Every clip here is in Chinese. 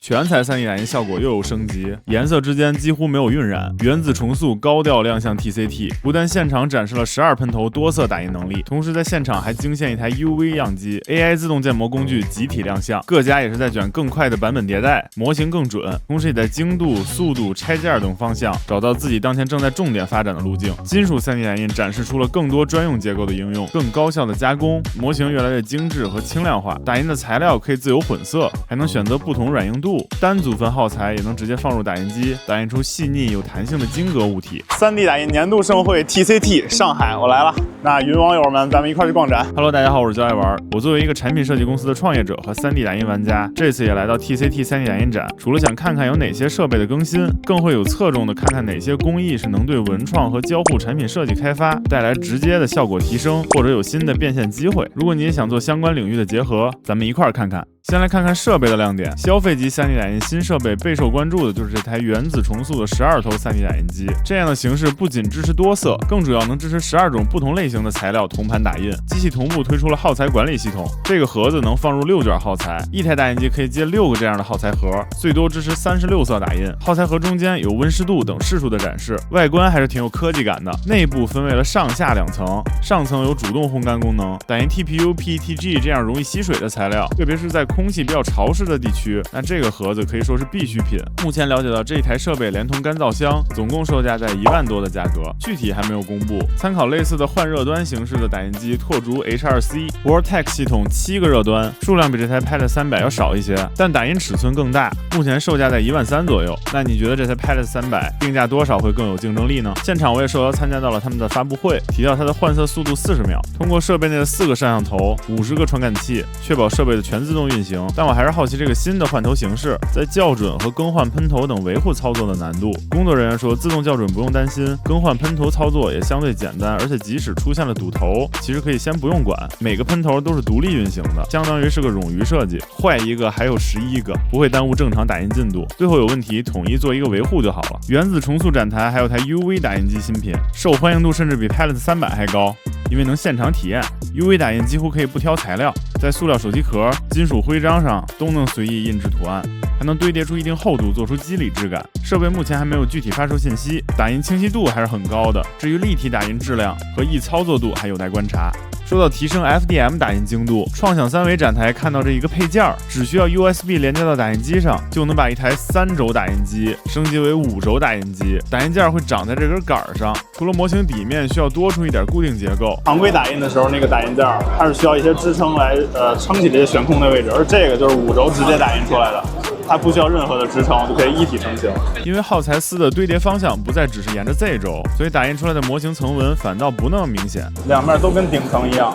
全彩 3D 打印效果又有升级，颜色之间几乎没有晕染，原子重塑高调亮相 TCT， 不但现场展示了12喷头多色打印能力，同时在现场还惊现一台 UV 样机 ，AI 自动建模工具集体亮相，各家也是在卷更快的版本迭代，模型更准，同时也在精度、速度、拆件等方向找到自己当前正在重点发展的路径。金属 3D 打印展示出了更多专用结构的应用，更高效的加工，模型越来越精致和轻量化，打印的材料可以自由混色，还能选择不同软硬度。单组分耗材也能直接放入打印机，打印出细腻有弹性的晶格物体。3D 打印年度盛会 TCT 上海，我来了。那云网友们，咱们一块去逛展。Hello， 大家好，我是焦爱玩。我作为一个产品设计公司的创业者和 3D 打印玩家，这次也来到 TCT 3D 打印展。除了想看看有哪些设备的更新，更会有侧重的看看哪些工艺是能对文创和交互产品设计开发带来直接的效果提升，或者有新的变现机会。如果你也想做相关领域的结合，咱们一块看看。先来看看设备的亮点，消费级 3D 打印新设备备受关注的就是这台原子重塑的12头 3D 打印机。这样的形式不仅支持多色，更主要能支持12种不同类型的材料同盘打印。机器同步推出了耗材管理系统，这个盒子能放入6卷耗材，一台打印机可以接6个这样的耗材盒，最多支持36色打印。耗材盒中间有温湿度等释数的展示，外观还是挺有科技感的。内部分为了上下2层，上层有主动烘干功能，打印 TPU、PETG 这样容易吸水的材料，特别是在空气比较潮湿的地区，那这个盒子可以说是必需品。目前了解到这一台设备连同干燥箱，总共售价在1万多的价格，具体还没有公布。参考类似的换热端形式的打印机拓竹 H2C Vortex 系统7个热端，数量比这台 Palette 300要少一些，但打印尺寸更大，目前售价在1万3左右。那你觉得这台 Palette 300定价多少会更有竞争力呢？现场我也受邀参加到了他们的发布会，提到它的换色速度40秒，通过设备内的4个摄像头、50个传感器，确保设备的全自动运行。但我还是好奇这个新的换头形式在校准和更换喷头等维护操作的难度。工作人员说，自动校准不用担心，更换喷头操作也相对简单，而且即使出现了堵头，其实可以先不用管，每个喷头都是独立运行的，相当于是个冗余设计，坏一个还有11个，不会耽误正常打印进度。最后有问题统一做一个维护就好了。原子重塑展台还有台 UV 打印机新品，受欢迎度甚至比 Palette 300还高，因为能现场体验。UV 打印几乎可以不挑材料，在塑料手机壳、金属徽章上都能随意印制图案，还能堆叠出一定厚度，做出肌理质感。设备目前还没有具体发售信息，打印清晰度还是很高的，至于立体打印质量和易操作度还有待观察。说到提升 FDM 打印精度，创想3维展台看到这一个配件，只需要 USB 连接到打印机上，就能把一台3轴打印机升级为5轴打印机。打印件会长在这根杆上，除了模型底面需要多出一点固定结构，常规打印的时候那个打印件它是需要一些支撑来撑起这些悬空的位置，而这个就是5轴直接打印出来的。它不需要任何的支撑就可以一体成型，因为耗材丝的堆叠方向不再只是沿着 Z 轴，所以打印出来的模型层纹反倒不那么明显，两面都跟顶层一样。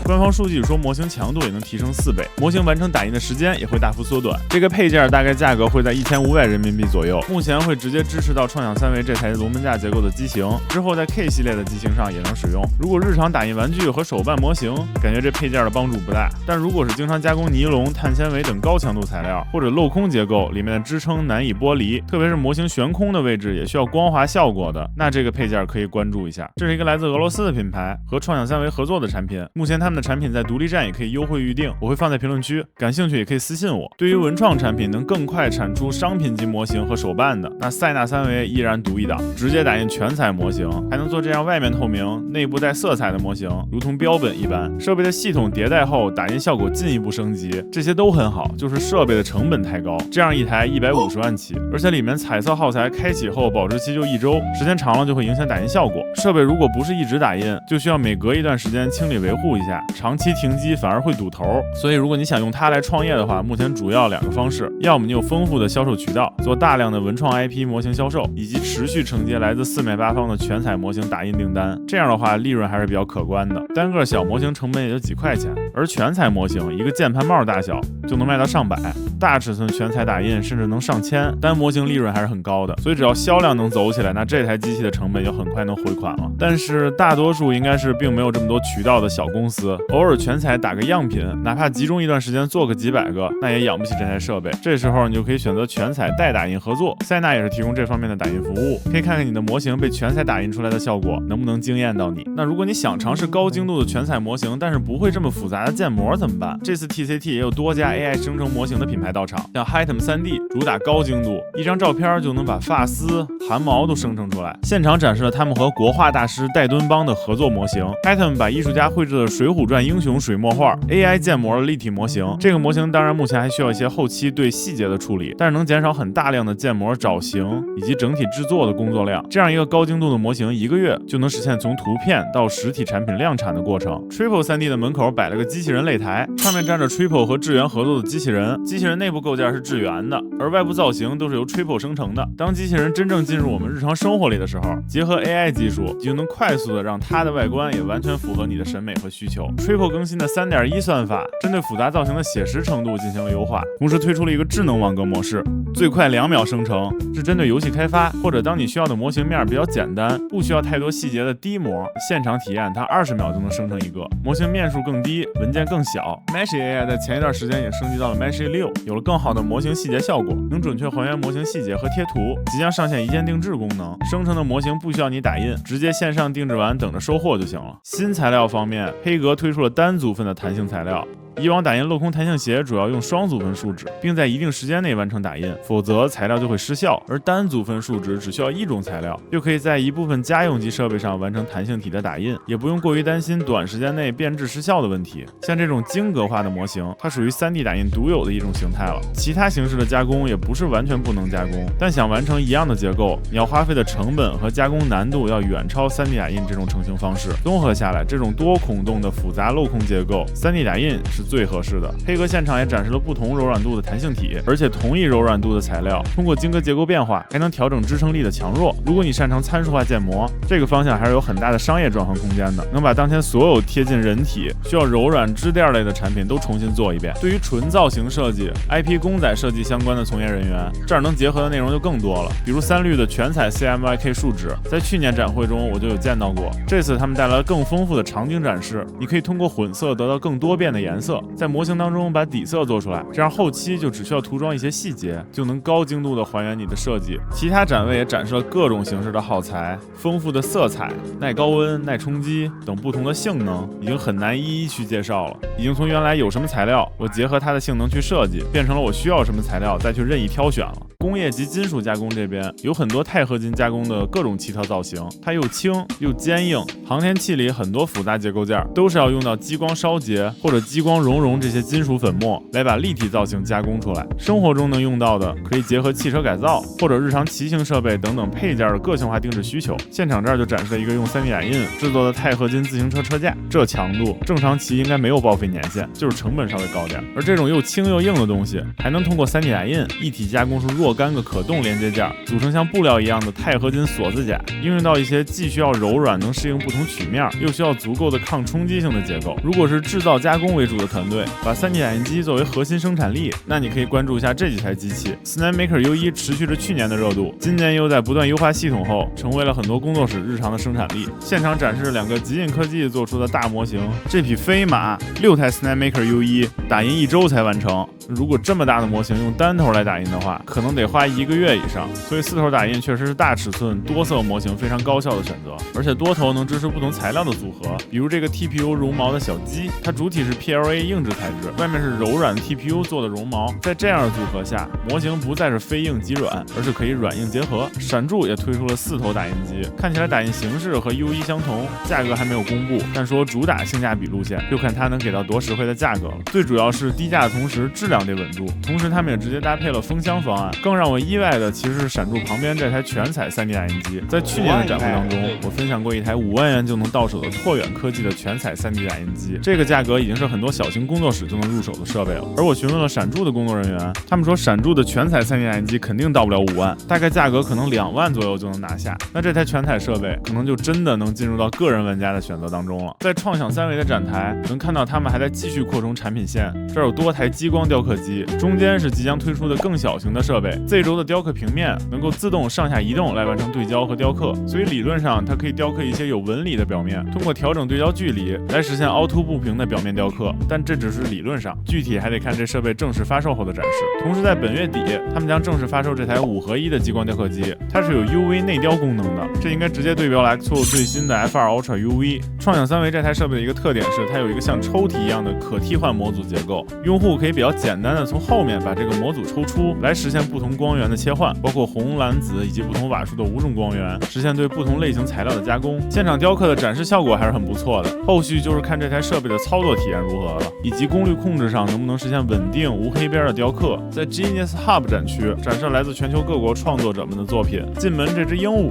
官方数据说，模型强度也能提升4倍，模型完成打印的时间也会大幅缩短。这个配件大概价格会在1500人民币左右，目前会直接支持到创想3维这台龙门架结构的机型，之后在 K 系列的机型上也能使用。如果日常打印玩具和手办模型，感觉这配件的帮助不大，但如果是经常加工尼龙、碳纤维等高强度材料，或者镂空结构，里面的支撑难以剥离，特别是模型悬空的位置也需要光滑效果的，那这个配件可以关注一下。这是一个来自俄罗斯的品牌和创想3维合作的产品，目前他们的产品在独立站也可以优惠预定，我会放在评论区，感兴趣也可以私信我。对于文创产品能更快产出商品级模型和手办的，那塞纳3维依然独一档，直接打印全彩模型，还能做这样外面透明、内部带色彩的模型，如同标本一般。设备的系统迭代后，打印效果进一步升级，这些都很好，就是设备的成本太高。这样一台150万起，而且里面彩色耗材开启后保质期就1周，时间长了就会影响打印效果。设备如果不是一直打印，就需要每隔一段时间清理维护一下，长期停机反而会堵头。所以如果你想用它来创业的话，目前主要2个方式，要么你有丰富的销售渠道，做大量的文创 IP 模型销售，以及持续承接来自四面八方的全彩模型打印订单，这样的话利润还是比较可观的，单个小模型成本也就几块钱，而全彩模型一个键盘帽大小就能卖到上百，大尺寸全彩打印甚至能上千，单模型利润还是很高的。所以只要销量能走起来，那这台机器的成本就很快能回款了。但是大多数应该是并没有这么多渠道的小公司，偶尔全彩打个样品，哪怕集中一段时间做个几百个，那也养不起这台设备。这时候你就可以选择全彩代打印合作，塞纳也是提供这方面的打印服务，可以看看你的模型被全彩打印出来的效果能不能惊艳到你。那如果你想尝试高精度的全彩模型，但是不会这么复杂杂的建模怎么办？这次 TCT 也有多家 AI 生成模型的品牌到场，像 Hitem 3D 主打高精度，一张照片就能把发丝、汗毛都生成出来。现场展示了他们和国画大师戴敦邦的合作模型。Hitem 把艺术家绘制的《水浒传》英雄水墨画 AI 建模了立体模型。这个模型当然目前还需要一些后期对细节的处理，但是能减少很大量的建模找形以及整体制作的工作量。这样一个高精度的模型，1个月就能实现从图片到实体产品量产的过程。Triple 3D 的门口摆了个机器人擂台，上面站着 Triple 和智源合作的机器人，机器人内部构件是智源的，而外部造型都是由 Triple 生成的。当机器人真正进入我们日常生活里的时候，结合 AI 技术，就能快速的让它的外观也完全符合你的审美和需求。Triple 更新的 3.1 算法针对复杂造型的写实程度进行了优化，同时推出了一个智能网格模式，最快2秒生成，是针对游戏开发或者当你需要的模型面比较简单，不需要太多细节的低模，现场体验它20秒就能生成一个，模型面数更低，文件更小。Mesh AI 在前一段时间也升级到了 Mesh 6，有了更好的模型细节效果，能准确还原模型细节和贴图，即将上线一键定制功能，生成的模型不需要你打印，直接线上定制完等着收货就行了。新材料方面，黑格推出了单组分的弹性材料。以往打印镂空弹性鞋主要用双组分树脂，并在一定时间内完成打印，否则材料就会失效。而单组分树脂只需要一种材料，就可以在一部分家用级设备上完成弹性体的打印，也不用过于担心短时间内变质失效的问题。像这种晶格化的模型，它属于 3D 打印独有的一种形态了。其他形式的加工也不是完全不能加工，但想完成一样的结构，你要花费的成本和加工难度要远超 3D 打印这种成型方式。综合下来，这种多孔洞的复杂镂空结构 ，3D 打印是最合适的。黑格现场也展示了不同柔软度的弹性体，而且同一柔软度的材料，通过晶格结构变化，还能调整支撑力的强弱。如果你擅长参数化建模，这个方向还是有很大的商业转换空间的，能把当前所有贴近人体、需要柔软支垫类的产品都重新做一遍。对于纯造型设计、IP 公仔设计相关的从业人员，这儿能结合的内容就更多了。比如3绿的全彩 CMYK 树脂，在去年展会中我就有见到过。这次他们带来了更丰富的场景展示，你可以通过混色得到更多变的颜色，在模型当中把底色做出来，这样后期就只需要涂装一些细节，就能高精度的还原你的设计。其他展位也展示了各种形式的耗材、丰富的色彩、耐高温、耐冲击等不同的性能，已经很难一一去介绍了。已经从原来有什么材料，我结合它的性能去设计，变成了我需要什么材料再去任意挑选了。工业级金属加工这边有很多钛合金加工的各种奇特造型，它又轻又坚硬。航天器里很多复杂结构件都是要用到激光烧结或者激光熔这些金属粉末来把立体造型加工出来。生活中能用到的可以结合汽车改造或者日常骑行设备等等配件的个性化定制需求。现场这儿就展示了一个用 3D 打印制作的钛合金自行车车架，这强度正常骑应该没有报废年限，就是成本稍微高点。而这种又轻又硬的东西还能通过 3D 打印一体加工出若干个可动连接件，组成像布料一样的钛合金锁子甲，应用到一些既需要柔软能适应不同曲面，又需要足够的抗冲击性的结构。如果是制造加工为主的团队，把 3D 打印机作为核心生产力，那你可以关注一下这几台机器。SnapMaker U1 持续着去年的热度，今年又在不断优化系统后，成为了很多工作室日常的生产力。现场展示2个极印科技做出的大模型，这匹飞马6台 SnapMaker U1 打印1周才完成。如果这么大的模型用单头来打印的话，可能得花1个月以上，所以4头打印确实是大尺寸多色模型非常高效的选择。而且多头能支持不同材料的组合，比如这个 TPU 绒毛的小鸡，它主体是 PLA 硬质材质，外面是柔软的 TPU 做的绒毛，在这样的组合下，模型不再是非硬即软，而是可以软硬结合。闪铸也推出了4头打印机，看起来打印形式和 U1 相同，价格还没有公布，但说主打性价比路线，就看它能给到多实惠的价格了。最主要是低价的同时质量得稳住，同时他们也直接搭配了封箱方案。更让我意外的其实是闪铸旁边这台全彩 3D 打印机，在去年的展会当中，我分享过一台5万元就能到手的拓远科技的全彩 3D 打印机，这个价格已经是很多小型工作室就能入手的设备了。而我询问了闪铸的工作人员，他们说闪铸的全彩 3D 打印机肯定到不了5万，大概价格可能2万左右就能拿下。那这台全彩设备可能就真的能进入到个人玩家的选择当中了。在创想3维的展台，能看到他们还在继续扩充产品线，这儿有多台激光雕刻刻机，中间是即将推出的更小型的设备 Z 轴的雕刻平面，能够自动上下移动来完成对焦和雕刻，所以理论上它可以雕刻一些有纹理的表面，通过调整对焦距离来实现凹凸不平的表面雕刻。但这只是理论上，具体还得看这设备正式发售后的展示。同时在本月底，他们将正式发售这台5合1的激光雕刻机，它是有 UV 内雕功能的，这应该直接对标了 Xtool 最新的 F2 Ultra UV。创想三维这台设备的一个特点是，它有一个像抽屉一样的可替换模组结构，用户可以比较简单的从后面把这个模组抽出来，实现不同光源的切换，包括红、蓝、紫以及不同瓦数的5种光源，实现对不同类型材料的加工。现场雕刻的展示效果还是很不错的，后续就是看这台设备的操作体验如何了，以及功率控制上能不能实现稳定无黑边的雕刻。在 Genius Hub 展区展示来自全球各国创作者们的作品。进门这只鹦鹉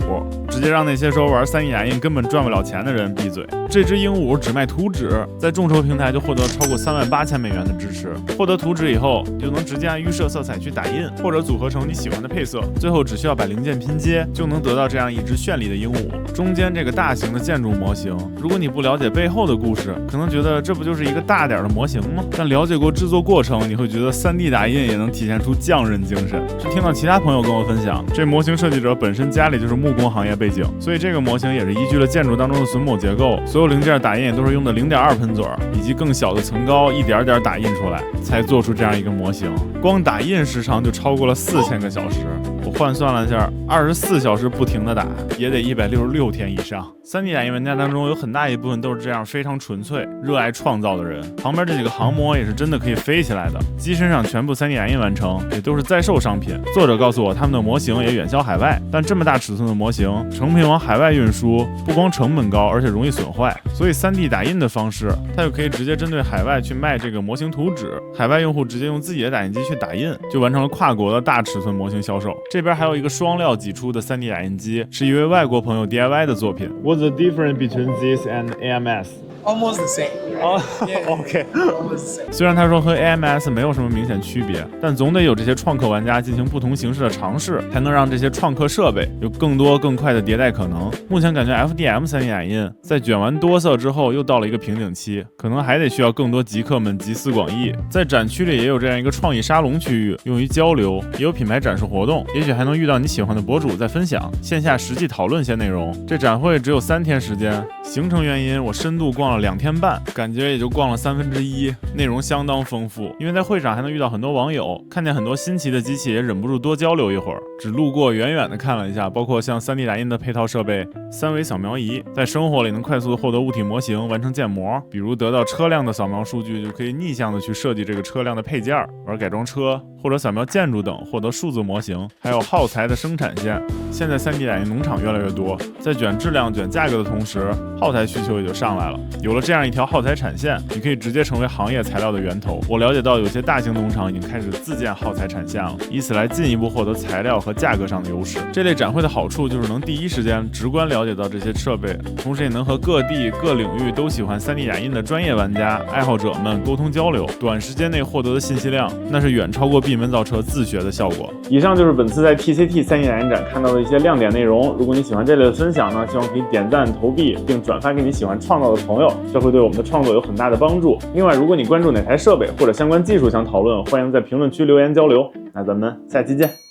直接让那些说玩 3D 打印根本赚不了钱的人闭嘴。这只鹦鹉只卖图纸，在众筹平台就获得超过38000美元的支持。获得图纸以后，就能直接按预设色彩去打印，或者组合成你喜欢的配色，最后只需要把零件拼接，就能得到这样一只绚丽的鹦鹉。中间这个大型的建筑模型，如果你不了解背后的故事，可能觉得这不就是一个大点的模型吗？但了解过制作过程，你会觉得 3D 打印也能体现出匠人精神。是听到其他朋友跟我分享，这模型设计者本身家里就是木工行业背景，所以这个模型也是依据了建筑当中的榫卯结构，所有零件打印也都是用的0.2喷嘴以及更小的层高一点点打印出来，才做出这样一个模型。光打印时长就超过了4000个小时，我换算了一下，24小时不停的打，也得166天以上。3D 打印玩家当中有很大一部分都是这样非常纯粹、热爱创造的人。旁边这几个航模也是真的可以飞起来的，机身上全部3D 打印完成，也都是在售商品。作者告诉我，他们的模型也远销海外，但这么大尺寸的模型成品往海外运输，不光成本高，而且容易损坏。所以3D 打印的方式，它就可以直接针对海外去卖这个模型图纸，海外用户直接用自己的打印机去打印，就完成了跨国的大尺寸模型销售。这边还有一个双料挤出的3D 打印机，是一位外国朋友 DIY 的作品。What's the difference between this and AMS?Almost the same. OK. 虽然他说和 AMS 没有什么明显区别，但总得有这些创客玩家进行不同形式的尝试，才能让这些创客设备有更多更快的迭代可能。目前感觉 FDM 3D 打印在卷完多色之后又到了一个瓶颈期，可能还得需要更多极客们集思广益。在展区里也有这样一个创意沙龙区域，用于交流，也有品牌展示活动，也许还能遇到你喜欢的博主在分享，线下实际讨论些内容。这展会只有3天时间，行程原因我深度逛了2天半，感觉也就逛了1/3，内容相当丰富。因为在会上还能遇到很多网友，看见很多新奇的机器，也忍不住多交流一会儿。只路过远远的看了一下，包括像 3D 打印的配套设备、3维扫描仪，在生活里能快速的获得物体模型，完成建模。比如得到车辆的扫描数据，就可以逆向的去设计这个车辆的配件，玩改装车或者扫描建筑等，获得数字模型。还有耗材的生产线，现在 3D 打印农场越来越多，在卷质量、卷价格的同时，耗材需求也就上来了。有了这样一条耗材产线，你可以直接成为行业材料的源头。我了解到有些大型农场已经开始自建耗材产线了，以此来进一步获得材料和价格上的优势。这类展会的好处就是能第一时间直观了解到这些设备，同时也能和各地各领域都喜欢 3D 打印的专业玩家、爱好者们沟通交流。短时间内获得的信息量，那是远超过闭门造车自学的效果。以上就是本次在 TCT 3D 打印展看到的一些亮点内容。如果你喜欢这类的分享呢，希望可以点赞、投币，并转发给你喜欢创造的朋友，这会对我们的创作有很大的帮助。另外，如果你关注哪台设备或者相关技术想讨论，欢迎在评论区留言交流。那咱们下期见。